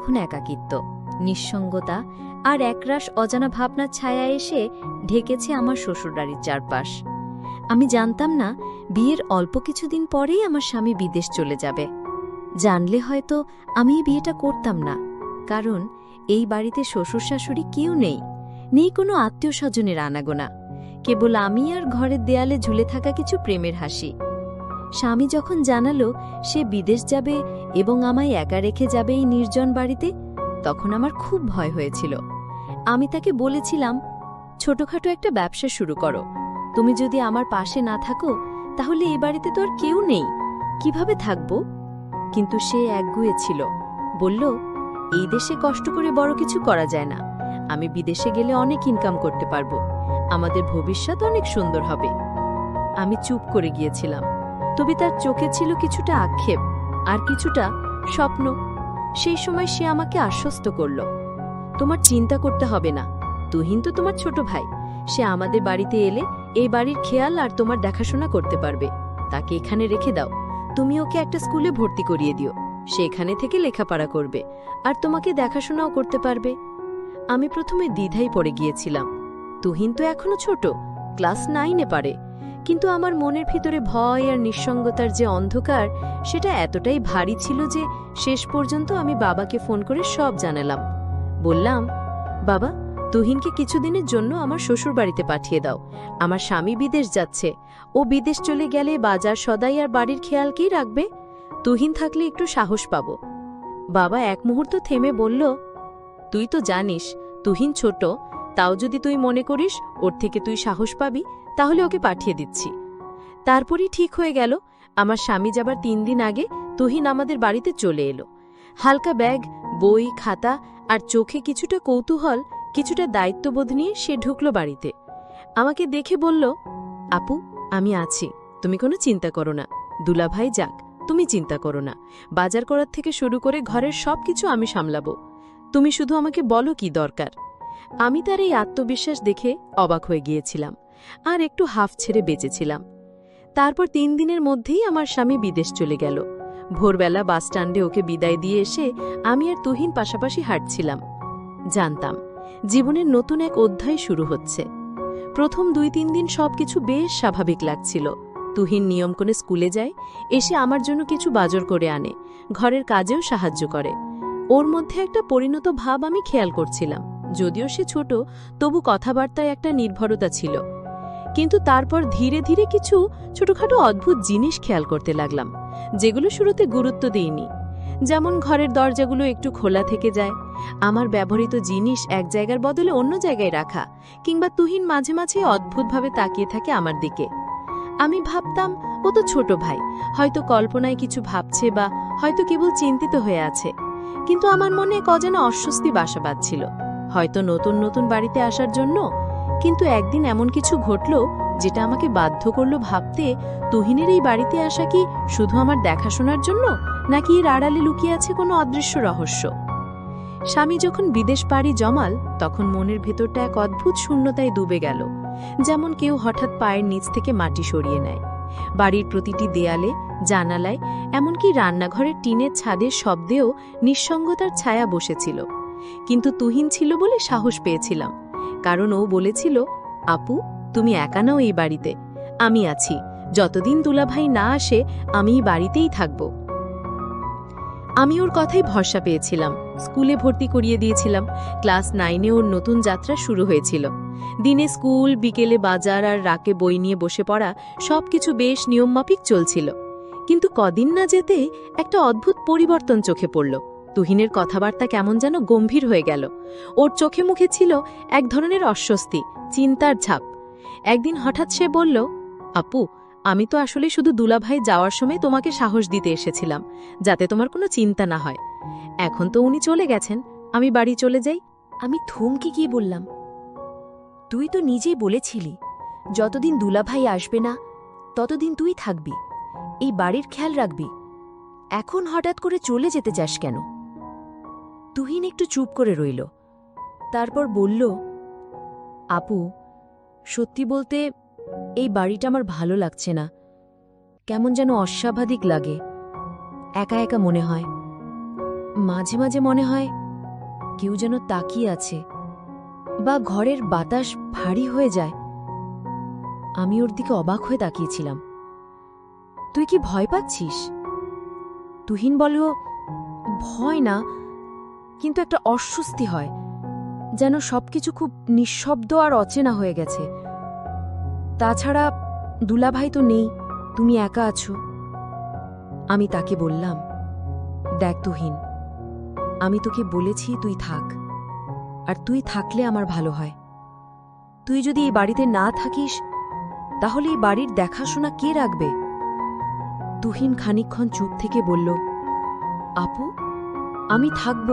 তখন একাকিত্ব, নিঃসঙ্গতা আর একরাশ অজানা ভাবনার ছায়া এসে ঢেকেছে আমার শ্বশুরবাড়ির চারপাশ। আমি জানতাম না বিয়ের অল্প কিছুদিন পরেই আমার স্বামী বিদেশ চলে যাবে। জানলে হয়তো আমি এই বিয়েটা করতাম না, কারণ এই বাড়িতে শ্বশুর শাশুড়ি কেউ নেই, নেই কোনো আত্মীয় স্বজনের আনাগোনা, কেবল আমি আর ঘরের দেয়ালে ঝুলে থাকা কিছু প্রেমের হাসি। স্বামী যখন জানালো সে বিদেশ যাবে এবং আমায় একা রেখে যাবে এই নির্জন বাড়িতে, তখন আমার খুব ভয় হয়েছিল। আমি তাকে বলেছিলাম, ছোটখাটো একটা ব্যবসা শুরু করো, তুমি যদি আমার পাশে না থাকো তাহলে এই বাড়িতে তো আর কেউ নেই, কিভাবে থাকব? কিন্তু সে একগুঁয়ে ছিল, বলল, এই দেশে কষ্ট করে বড় কিছু করা যায় না, আমি বিদেশে গেলে অনেক ইনকাম করতে পারবো, আমাদের ভবিষ্যৎ অনেক সুন্দর হবে। আমি চুপ করে গিয়েছিলাম, তবে তার চোখে ছিল কিছুটা আক্ষেপ আর কিছুটা স্বপ্ন। সেই সময় সে আমাকে আশ্বস্ত করল, তোমার চিন্তা করতে হবে না, তুহিন তো তোমার ছোট ভাই, সে আমাদের বাড়িতে এলে এই বাড়ির খেয়াল আর তোমার দেখাশোনা করতে পারবে, তাকে এখানে রেখে দাও, তুমি ওকে একটা স্কুলে ভর্তি করিয়ে দিও, সে এখানে থেকে লেখাপড়া করবে আর তোমাকে দেখাশোনাও করতে পারবে। আমি প্রথমে দ্বিধায় পড়ে গিয়েছিলাম, তুহিন তো এখনো ছোট, ক্লাস 9-এ পারে, কিন্তু আমার মনের ভিতরে ভয় আর নিঃসঙ্গতার যে অন্ধকার, সেটা এতটাই ভারী ছিল যে শেষ পর্যন্ত আমি বাবাকে ফোন করে সব জানালাম। বললাম, বাবা, তুহিনকে কিছুদিনের জন্য আমার শ্বশুর বাড়িতে পাঠিয়ে দাও, আমার স্বামী বিদেশ যাচ্ছে, ও বিদেশ চলে গেলে বাজার সদাই আর বাড়ির খেয়াল কে রাখবে? তুহিন থাকলে একটু সাহস পাব। বাবা এক মুহূর্ত থেমে বলল, তুই তো জানিস তুহিন ছোট, তাও যদি তুই মনে করিস ওর থেকে তুই সাহস পাবি, তাহলে ওকে পাঠিয়ে দিচ্ছি। তারপরই ঠিক হয়ে গেল। আমার স্বামী যাবার 3 দিন আগে তুহিন আমাদের বাড়িতে চলে এলো। হালকা ব্যাগ, বই, খাতা আর চোখে কিছুটা কৌতূহল, কিছুটা দায়িত্ববোধ নিয়ে সে ঢুকল বাড়িতে। আমাকে দেখে বলল, আপু, আমি আছি, তুমি কোনো চিন্তা করো না, দুলাভাই যাক, তুমি চিন্তা করো না, বাজার করার থেকে শুরু করে ঘরের সব কিছু আমি সামলাবো, তুমি শুধু আমাকে বলো কি দরকার। আমি তার এই আত্মবিশ্বাস দেখে অবাক হয়ে গিয়েছিলাম আর একটু হাফ ছেড়ে বেঁচেছিলাম। তারপর 3 দিনের মধ্যেই আমার স্বামী বিদেশ চলে গেল। ভোরবেলা বাসস্ট্যান্ডে ওকে বিদায় দিয়ে এসে আমি আর তুহিন পাশাপাশি হাঁটছিলাম। জানতাম জীবনের নতুন এক অধ্যায় শুরু হচ্ছে। প্রথম 2-3 দিন সবকিছু বেশ স্বাভাবিক লাগছিল। তুহিন নিয়ম করে স্কুলে যায়, এসে আমার জন্য কিছু বাজার করে আনে, ঘরের কাজেও সাহায্য করে। ওর মধ্যে একটা পরিণত ভাব আমি খেয়াল করছিলাম, যদিও সে ছোট, তবু কথাবার্তায় একটা নির্ভরতা ছিল। কিন্তু তারপর ধীরে ধীরে কিছু ছোটখাটো অদ্ভুত জিনিস খেয়াল করতে লাগলাম, যেগুলো শুরুতে গুরুত্ব দিইনি। যেমন ঘরের দরজাগুলো একটু খোলা থেকে যায়, আমার ব্যবহৃত জিনিস এক জায়গার বদলে অন্য জায়গায় রাখা, কিংবা তুহিন মাঝে মাঝে অদ্ভুতভাবে তাকিয়ে থাকে আমার দিকে। আমি ভাবতাম, ও তো ছোট ভাই, হয়তো কল্পনায় কিছু ভাবছে বা হয়তো কেবল চিন্তিত হয়ে আছে। কিন্তু আমার মনে এক অজানা অস্বস্তি বাসা বাঁধছিল, হয়তো নতুন নতুন বাড়িতে আসার জন্য। কিন্তু একদিন এমন কিছু ঘটল যেটা আমাকে বাধ্য করল ভাবতে, তুহিনের এই বাড়িতে আসা কি শুধু আমার দেখাশোনার জন্য, নাকি এর আড়ালে লুকিয়ে আছে কোনো অদৃশ্য রহস্য। স্বামী যখন বিদেশ পাড়ি জমাল, তখন মনের ভেতরটা এক অদ্ভুত শূন্যতায় ডুবে গেল, যেমন কেউ হঠাৎ পায়ের নিচ থেকে মাটি সরিয়ে নেয়। বাড়ির প্রতিটি দেয়ালে, জানালায়, এমনকি রান্নাঘরের টিনের ছাদের শব্দেও নিঃসঙ্গতার ছায়া বসেছিল। কিন্তু তুহিন ছিল বলে সাহস পেয়েছিলাম, কারণ ও বলেছিল, আপু, তুমি একা নাও এই বাড়িতে, আমি আছি, যতদিন দুলাভাই না আসে আমি এই বাড়িতেই থাকব। আমি ওর কথাই ভরসা পেয়েছিলাম, স্কুলে ভর্তি করিয়ে দিয়েছিলাম। ক্লাস 9-এ ওর নতুন যাত্রা শুরু হয়েছিল। দিনে স্কুল, বিকেলে বাজার আর রাকে বই নিয়ে বসে পড়া, সবকিছু বেশ নিয়মমাফিক চলছিল। কিন্তু কদিন না যেতেই একটা অদ্ভুত পরিবর্তন চোখে পড়ল। তুহিনের কথাবার্তা কেমন যেন গম্ভীর হয়ে গেল। ওর চোখে মুখে ছিল এক ধরনের অস্বস্তি, চিন্তার ছাপ। একদিন হঠাৎ সে বলল, আপু, আমি তো আসলে শুধু দুলাভাই যাওয়ার সময় তোমাকে সাহস দিতে এসেছিলাম, যাতে তোমার কোনো চিন্তা না হয়। এখন তো উনি চলে গেছেন, আমি বাড়ি চলে যাই। আমি থমকে গিয়ে বললাম, তুই তো নিজেই বলেছিলি যতদিন দুলাভাই আসবে না ততদিন তুই থাকবি, এই বাড়ির খেয়াল রাখবি, এখন হঠাৎ করে চলে যেতে চাস কেন? তুহিন একটু চুপ করে রইল, তারপর বলল, আপু, সত্যি বলতে এই বাড়িটা আমার ভালো লাগছে না, কেমন যেন অস্বাভাবিক লাগে, একা একা মনে হয়। মাঝে মাঝে মনে হয় কেউ যেন তাকিয়ে আছে, বা ঘরের বাতাস ভারী হয়ে যায়। আমি ওর দিকে অবাক হয়ে তাকিয়েছিলাম। তুই কি ভয় পাচ্ছিস? তুহিন বলল, ভয় না, কিন্তু একটা অস্বস্তি হয়, যেন সবকিছু খুব নিঃশব্দ আর অচেনা হয়ে গেছে। তাছাড়া দুলাভাই তো নেই, তুমি একা আছো। আমি তাকে বললাম, দেখ তুহিন, আমি তোকে বলেছি তুই থাক, আর তুই থাকলে আমার ভালো হয়। তুই যদি এই বাড়িতে না থাকিস, তাহলে এই বাড়ির দেখাশোনা কে রাখবে? তুহিন খানিকক্ষণ চুপ থেকে বলল, আপু, আমি থাকব,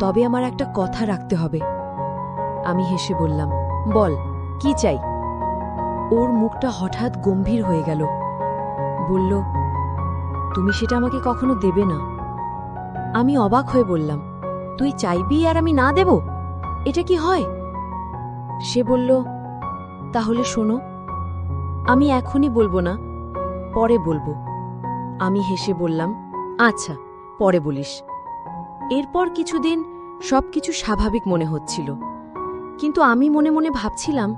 তবে আমার একটা কথা রাখতে হবে। আমি হেসে বললাম, বল, কি চাই? ওর মুখটা হঠাৎ গম্ভীর হয়ে গেল। বলল, তুমি সেটা আমাকে কখনো দেবে না। আমি অবাক হয়ে বললাম, তুই চাইবি আর আমি না দেব? এটা কি হয়? সে বলল, তাহলে শোনো, আমি এখনই বলবো না, পরে বলবো। আমি হেসে বললাম, আচ্ছা, পরে বলিস। এরপর কিছুদিন সবকিছু স্বাভাবিক মনে হচ্ছিল, কিন্তু আমি মনে মনে ভাবছিলাম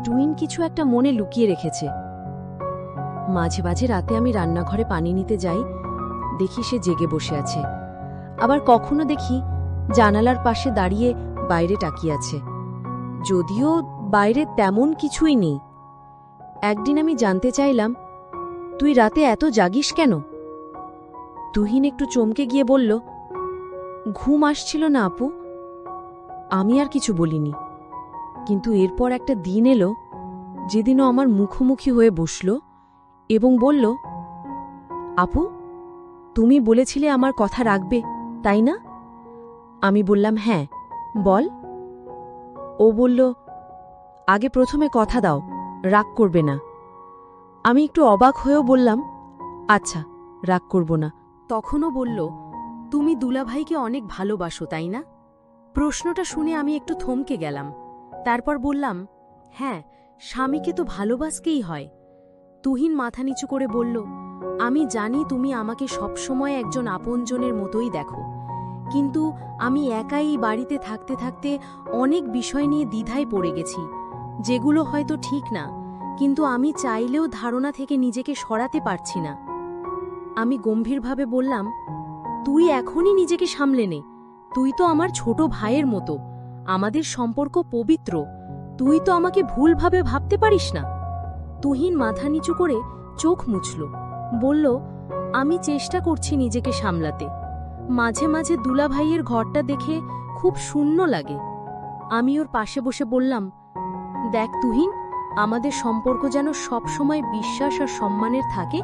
টুইন কিছু একটা মনে লুকিয়ে রেখেছে। মাঝে মাঝে রাতে আমি রান্নাঘরে পানি নিতে যাই, দেখি সে জেগে বসে আছে। আবার কখনো দেখি জানালার পাশে দাঁড়িয়ে বাইরে তাকিয়ে আছে, যদিও বাইরে তেমন কিছুই নেই। একদিন আমি জানতে চাইলাম, তুই রাতে এত জাগিস কেন? তুহিন একটু চমকে গিয়ে বলল, ঘুম আসছিল না আপু। আমি আর কিছু বলিনি, কিন্তু এরপর একটা দিন এলো যেদিনও আমার মুখোমুখি হয়ে বসল এবং বলল, আপু, তুমি বলেছিলে আমার কথা রাখবে, তাই না? আমি বললাম, হ্যাঁ, বল। ও বলল, আগে প্রথমে কথা দাও, রাগ করবে না। আমি একটু অবাক হয়েও বললাম, আচ্ছা, রাগ করব না। তখনও বলল, তুমি দুলাভাইকে অনেক ভালোবাসো, তাই না? প্রশ্নটা শুনে আমি একটু থমকে গেলাম। তারপর বললাম, হ্যাঁ, স্বামীকে তো ভালোবাসকেই হয়। তুহিন মাথা নিচু করে বলল, আমি জানি তুমি আমাকে সবসময় একজন আপনজনের মতোই দেখো, কিন্তু আমি একাই এই বাড়িতে থাকতে থাকতে অনেক বিষয় নিয়ে দ্বিধায় পড়ে গেছি, যেগুলো হয়তো ঠিক না, কিন্তু আমি চাইলেও ধারণা থেকে নিজেকে সরাতে পারছি না। আমি গম্ভীরভাবে বললাম, তুই এখনই নিজেকে সামলে নে, তুই তো আমার ছোট ভাইয়ের মতো, আমাদের সম্পর্ক পবিত্র, তুই তো আমাকে ভুলভাবে ভাবতে পারিস না। তুহিন মাথা নিচু করে চোখ মুছল, বলল, আমি চেষ্টা করছি নিজেকে সামলাতে। মাঝে মাঝে দুলাভাইয়ের ঘরটা দেখে খুব শূন্য লাগে। আমি ওর পাশে বসে বললাম, দেখ তুহিন, আমাদের সম্পর্ক যেন সবসময় বিশ্বাস আর সম্মানের থাকে,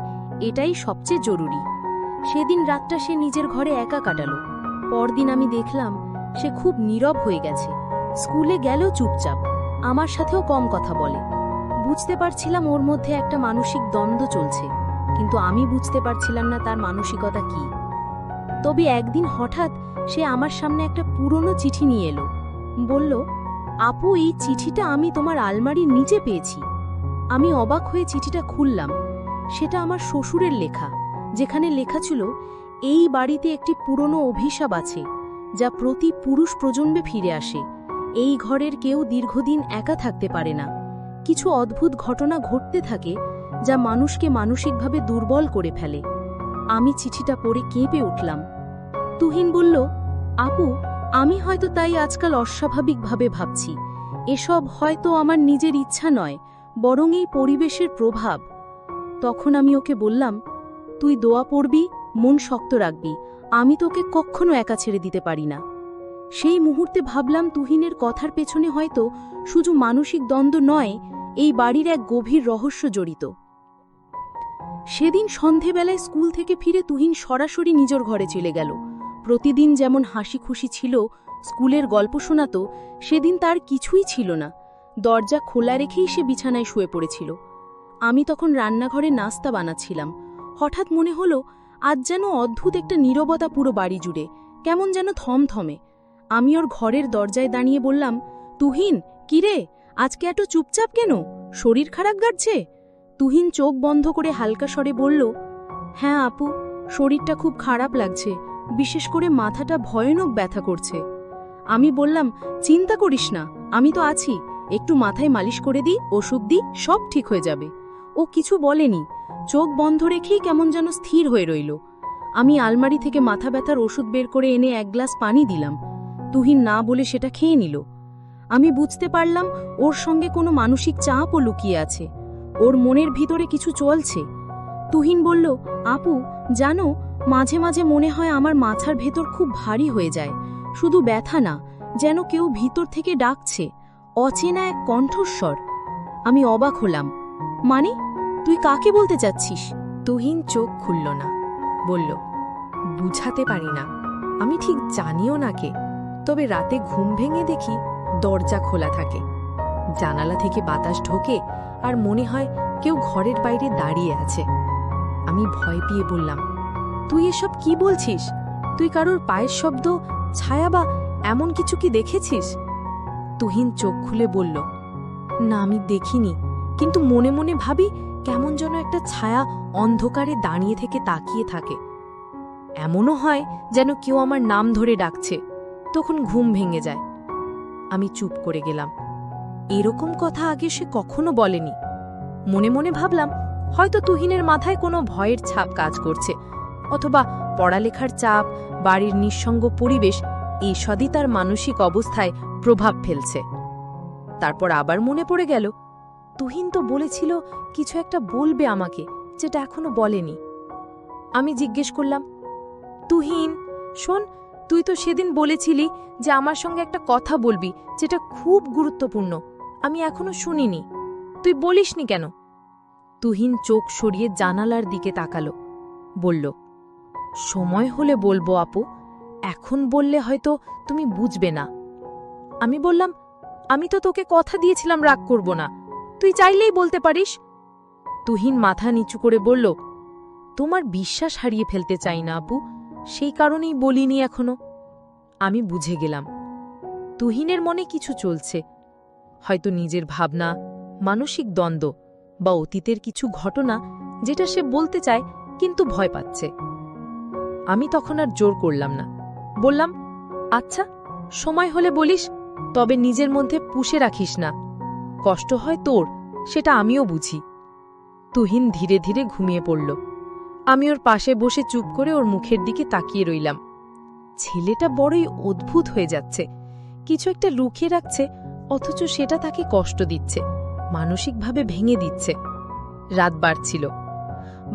এটাই সবচেয়ে জরুরি। সেদিন রাতটা সে নিজের ঘরে একা কাটালো। পরদিন আমি দেখলাম সে খুব নীরব হয়ে গেছে, স্কুলে গেলেও চুপচাপ, আমার সাথেও কম কথা বলে। বুঝতে পারছিলাম ওর মধ্যে একটা মানসিক দ্বন্দ্ব চলছে, কিন্তু আমি বুঝতে পারছিলাম না তার মানসিকতা কি। তবে একদিন হঠাৎ সে আমার সামনে একটা পুরনো চিঠি নিয়ে এলো। বলল, আপু, এই চিঠিটা আমি তোমার আলমারির নিচে পেয়েছি। আমি অবাক হয়ে চিঠিটা খুললাম। সেটা আমার শ্বশুরের লেখা, যেখানে লেখা ছিল, এই বাড়িতে একটি পুরনো অভিশাপ আছে, যা প্রতি পুরুষ প্রজন্মে ফিরে আসে। এই ঘরের কেউ দীর্ঘদিন একা থাকতে পারে না। কিছু অদ্ভুত ঘটনা ঘটতে থাকে, যা মানুষকে মানসিকভাবে দুর্বল করে ফেলে। আমি চিঠিটা পড়ে কেঁপে উঠলাম। তুহিন বলল, আপু, আমি হয়তো তাই আজকাল অস্বাভাবিকভাবে ভাবছি। এসব হয়তো আমার নিজের ইচ্ছা নয়, বরং এই পরিবেশের প্রভাব। তখন আমি ওকে বললাম, তুই দোয়া পড়বি, মন শক্ত রাখবি, আমি তোকে কখনো একা ছেড়ে দিতে পারি না। সেই মুহূর্তে ভাবলাম, তুহিনের কথার পেছনে হয়তো শুধু মানসিক দ্বন্দ্ব নয়, এই বাড়ির এক গভীর রহস্য জড়িত। সেদিন সন্ধেবেলায় স্কুল থেকে ফিরে তুহিন সরাসরি নিজের ঘরে চলে গেল। প্রতিদিন যেমন হাসি খুশি ছিল, স্কুলের গল্প শোনাতো, সেদিন তার কিছুই ছিল না। দরজা খোলা রেখেই সে বিছানায় শুয়ে পড়েছিল। আমি তখন রান্নাঘরে নাস্তা বানাচ্ছিলাম। হঠাৎ মনে হলো, আজ যেন অদ্ভুত একটা নীরবতা পুরো বাড়ি জুড়ে, কেমন যেন থমথমে। আমি ওর ঘরের দরজায় দাঁড়িয়ে বললাম, তুহিন, কিরে, আজকে এত চুপচাপ কেন? শরীর খারাপ লাগছে? তুহিন চোখ বন্ধ করে হালকা স্বরে বলল, হ্যাঁ আপু, শরীরটা খুব খারাপ লাগছে, বিশেষ করে মাথাটা ভয়ানক ব্যথা করছে। আমি বললাম, চিন্তা করিস না, আমি তো আছি, একটু মাথায় মালিশ করে দিই, ওষুধ দিই, সব ঠিক হয়ে যাবে। ও কিছু বলেনি, চোখ বন্ধ রেখেই কেমন যেন স্থির হয়ে রইল। আমি আলমারি থেকে মাথা ব্যথার ওষুধ বের করে এনে এক গ্লাস পানি দিলাম। তুহিন না বলে সেটা খেয়ে নিল। আমি বুঝতে পারলাম ওর সঙ্গে কোনো মানসিক চাপও লুকিয়ে আছে, ওর মনের ভিতরে কিছু চলছে। তুহিন বলল, আপু জানো, মাঝে মাঝে মনে হয় আমার মাথার ভেতর খুব ভারী হয়ে যায়, শুধু ব্যথা না, যেন কেউ ভিতর থেকে ডাকছে, অচেনা এক কণ্ঠস্বর। আমি অবাক হলাম, মানে তুই কাকে বলতে চাচ্ছিস? তুহিন চোখ খুলল না, বলল, বুঝাতে পারি না, আমি ঠিক জানিও না কে, তবে রাতে ঘুম ভেঙে দেখি দরজা খোলা থাকে, জানালা থেকে বাতাস ঢোকে আর মনে হয় কেউ ঘরের বাইরে দাঁড়িয়ে আছে। আমি ভয় পেয়ে বললাম, তুই এসব কি বলছিস? তুই কারোর পায়ের শব্দ, ছায়া বা এমন কিছু কি দেখেছিস? তুহিন চোখ খুলে বলল, না আমি দেখিনি, কিন্তু মনে মনে ভাবি কেমন যেন একটা ছায়া অন্ধকারে দাঁড়িয়ে থেকে তাকিয়ে থাকে। এমনও হয় যেন কেউ আমার নাম ধরে ডাকছে, তখন ঘুম ভেঙে যায়। আমি চুপ করে গেলাম। এরকম কথা আগে সে কখনো বলেনি। মনে মনে ভাবলাম, হয়তো তুহিনের মাথায় কোনো ভয়ের ছাপ কাজ করছে, অথবা পড়ালেখার চাপ, বাড়ির নিঃসঙ্গ পরিবেশ এইসবই তার মানসিক অবস্থায় প্রভাব ফেলছে। তারপর আবার মনে পড়ে গেল, তুহিন তো বলেছিল কিছু একটা বলবে আমাকে, যেটা এখনো বলেনি। আমি জিজ্ঞেস করলাম, তুহিন শোন, তুই তো সেদিন বলেছিলি যে আমার সঙ্গে একটা কথা বলবি, যেটা খুব গুরুত্বপূর্ণ, আমি এখনো শুনিনি, তুই বলিসনি কেন? তুহিন চোখ সরিয়ে জানালার দিকে তাকালো, বলল, সময় হলে বলবো আপু, এখন বললে হয়তো তুমি বুঝবে না। আমি বললাম, আমি তো তোকে কথা দিয়েছিলাম রাগ করব না, তুই চাইলেই বলতে পারিস। তুহিন মাথা নিচু করে বলল, তোমার বিশ্বাস হারিয়ে ফেলতে চাই না আপু, সেই কারণেই বলিনি এখনো। আমি বুঝে গেলাম, তুহিনের মনে কিছু চলছে, হয়তো নিজের ভাবনা, মানসিক দ্বন্দ্ব বা অতীতের কিছু ঘটনা, যেটা সে বলতে চায় কিন্তু ভয় পাচ্ছে। আমি তখন আর জোর করলাম না, বললাম, আচ্ছা সময় হলে বলিস, তবে নিজের মধ্যে পুষে রাখিস না, কষ্ট হয় তোর, সেটা আমিও বুঝি। তুহিন ধীরে ধীরে ঘুমিয়ে পড়ল। আমি ওর পাশে বসে চুপ করে ওর মুখের দিকে তাকিয়ে রইলাম। ছেলেটা বড়ই অদ্ভুত হয়ে যাচ্ছে, কিছু একটা লুকিয়ে রাখছে, অথচ সেটা তাকে কষ্ট দিচ্ছে, মানসিকভাবে ভেঙে দিচ্ছে। রাত বাড়ছিল,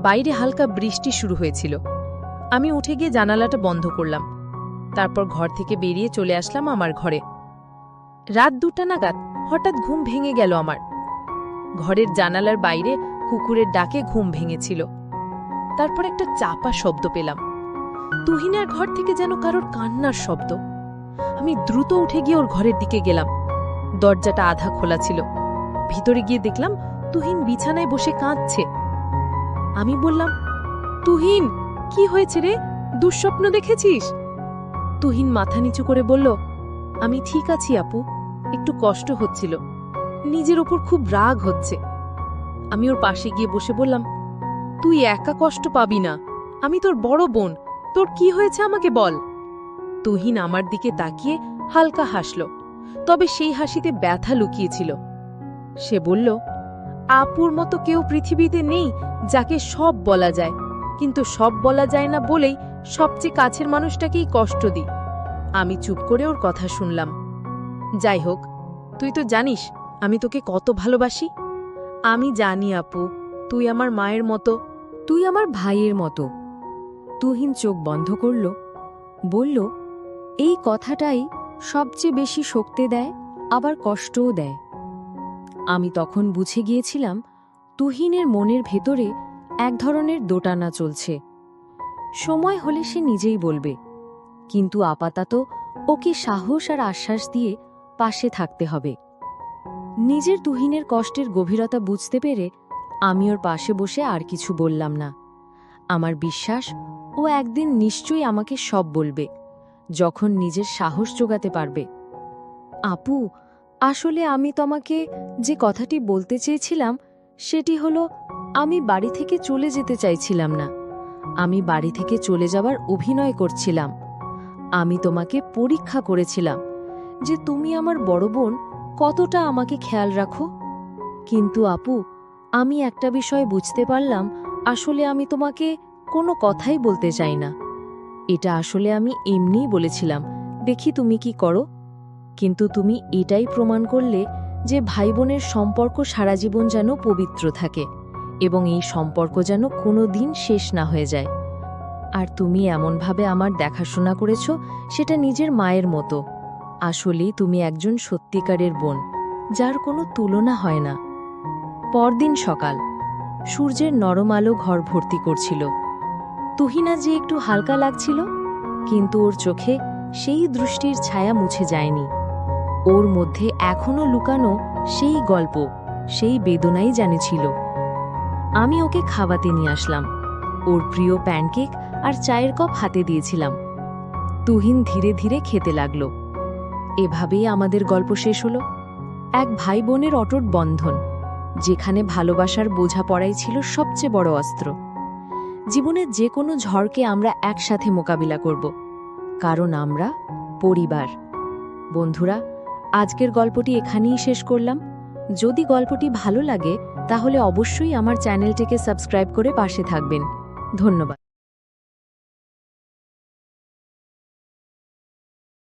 বাইরে হালকা বৃষ্টি শুরু হয়েছিল। আমি উঠে গিয়ে জানালাটা বন্ধ করলাম, তারপর ঘর থেকে বেরিয়ে চলে আসলাম আমার ঘরে। রাত 2টা নাগাদ হঠাৎ ঘুম ভেঙে গেল আমার। ঘরের জানালার বাইরে কুকুরের ডাকে ঘুম ভেঙেছিল। তারপর একটা চাপা শব্দ পেলাম, তুহিনের ঘর থেকে যেন কারোর কান্নার শব্দ। আমি দ্রুত উঠে গিয়ে ওর ঘরের দিকে গেলাম। দরজাটা আধা খোলা ছিল। ভিতরে গিয়ে দেখলাম তুহিন বিছানায় বসে কাঁদছে। আমি বললাম, তুহিন কি হয়েছে রে, দুঃস্বপ্ন দেখেছিস? তুহিন মাথা নিচু করে বলল, আমি ঠিক আছি আপু, একটু কষ্ট হচ্ছিল, নিজের ওপর খুব রাগ হচ্ছে। আমি ওর পাশে গিয়ে বসে বললাম, তুই একা কষ্ট পাবি না, আমি তোর বড় বোন, তোর কি হয়েছে আমাকে বল। তুহিন আমার দিকে তাকিয়ে হালকা হাসল, তবে সেই হাসিতে ব্যথা লুকিয়েছিল। সে বলল, আপুর মতো কেউ পৃথিবীতে নেই যাকে সব বলা যায়, কিন্তু সব বলা যায় না বলেই সবচেয়ে কাছের মানুষটাকেই কষ্ট দিই। আমি চুপ করে ওর কথা শুনলাম। যাই হোক, তুই তো জানিস আমি তোকে কত ভালোবাসি। আমি জানি আপু, তুই আমার মায়ের মতো, তুই আমার ভাইয়ের মতো। তুহিন চোখ বন্ধ করল, বলল, এই কথাটাই সবচেয়ে বেশি শক্তি দেয়, আবার কষ্টও দেয়। আমি তখন বুঝে গিয়েছিলাম তুহিনের মনের ভেতরে এক ধরনের দোটানা চলছে। সময় হলে সে নিজেই বলবে, কিন্তু আপাতত ওকে সাহস আর আশ্বাস দিয়ে পাশে থাকতে হবে। নিজের তুহিনের কষ্টের গভীরতা বুঝতে পেরে আমি ওর পাশে বসে আর কিছু বললাম না। আমার বিশ্বাস ও একদিন নিশ্চয়ই আমাকে সব বলবে, যখন নিজের সাহস জোগাতে পারবে। আপু, আসলে আমি তোমাকে যে কথাটি বলতে চেয়েছিলাম সেটি হলো, আমি বাড়ি থেকে চলে যেতে চাইছিলাম না। আমি বাড়ি থেকে চলে যাবার অভিনয় করছিলাম। আমি তোমাকে পরীক্ষা করেছিলাম যে তুমি আমার বড় বোন কতটা আমাকে খেয়াল রাখো। কিন্তু আপু, আমি একটা বিষয় বুঝতে পারলাম, আসলে আমি তোমাকে কোনো কথাই বলতে চাই না। এটা আসলে আমি এমনিই বলেছিলাম, দেখি তুমি কি করো। কিন্তু তুমি এটাই প্রমাণ করলে যে ভাই বোনের সম্পর্ক সারা জীবন যেন পবিত্র থাকে এবং এই সম্পর্ক যেন কোনো দিন শেষ না হয়ে যায়। আর তুমি এমনভাবে আমার দেখাশোনা করেছ, সেটা নিজের মায়ের মতো। আসলেই তুমি একজন সত্যিকারের বোন, যার কোনো তুলনা হয় না। পরদিন সকাল, সূর্যের নরম আলো ঘর ভর্তি করছিল। তুহিনা যে একটু হালকা লাগছিল, কিন্তু ওর চোখে সেই দৃষ্টির ছায়া মুছে যায়নি। ওর মধ্যে এখনো লুকানো সেই গল্প, সেই বেদনাই জানেছিল। আমি ওকে খাওয়াতে নিয়ে আসলাম। ওর প্রিয় প্যানকেক আর চায়ের কাপ হাতে দিয়েছিলাম। তুহিন ধীরে ধীরে খেতে লাগল। এভাবেই আমাদের গল্প শেষ হলো। এক ভাই বোনের অটুট বন্ধন, যেখানে ভালোবাসার বোঝাপড়াই ছিল সবচেয়ে বড় অস্ত্র। জীবনের যে কোনো ঝড়কে আমরা একসাথে মোকাবিলা করব, কারণ আমরা পরিবার। বন্ধুরা, আজকের গল্পটি এখানেই শেষ করলাম। যদি গল্পটি ভালো লাগে তাহলে অবশ্যই আমার চ্যানেলটিকে সাবস্ক্রাইব করে পাশে থাকবেন। ধন্যবাদ।